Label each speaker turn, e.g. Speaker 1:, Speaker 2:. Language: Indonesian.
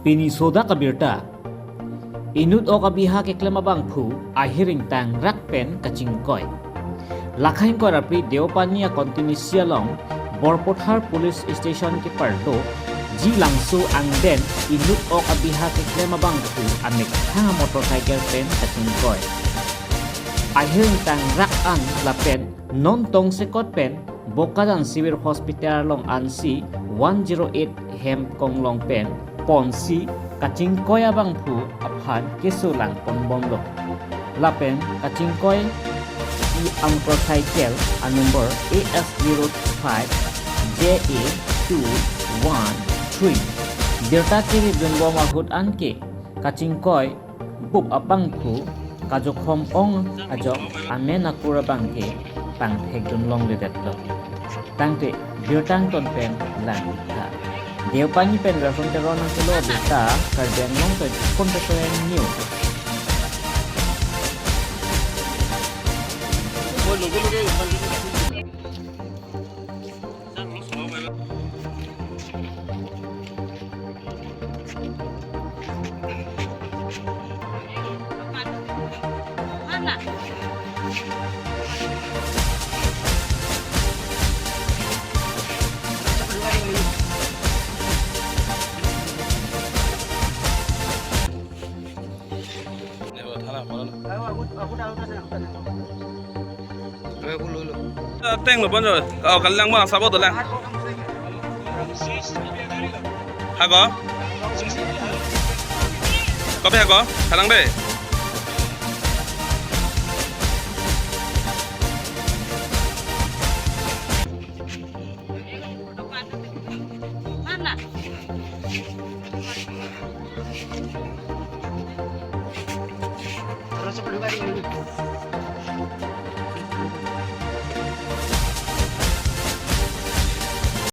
Speaker 1: Pini sodak abirta. Inut o kabiha ke klema bangphu ahiring tang rakpen kachingkoi. Lakhain ko rapri deopania kontinisia long Borpothar Police Station ke parto ji langso angden inut o kabiha ke klema bangphu amek hanga motorcycle pen kachingkoi. Ahiring tang rak an lapen non tong sekot pen Bokadan Civil Hospital long ansi 108 hem kong long pen ponsi kachingkoi bangphu aphan kesulang ponbomlo lapen kachingkoi i ang motorcycle a number AS05 JA213 dirta kiri dunbo mahut anke kachingkoi bup abangphu kajokhom ong ajok amena kura bangke pang hekdun long lidetlo tangte dirtang ton pen lang ta Deopani pen referenteron ng kilo bita kardian mong to kompetoen new.
Speaker 2: Teng lo bon rồi, cần lang mà sao bao lang? Ha có bé có, khả năng bé.
Speaker 3: Mana?
Speaker 4: Terus sebelum hari ini.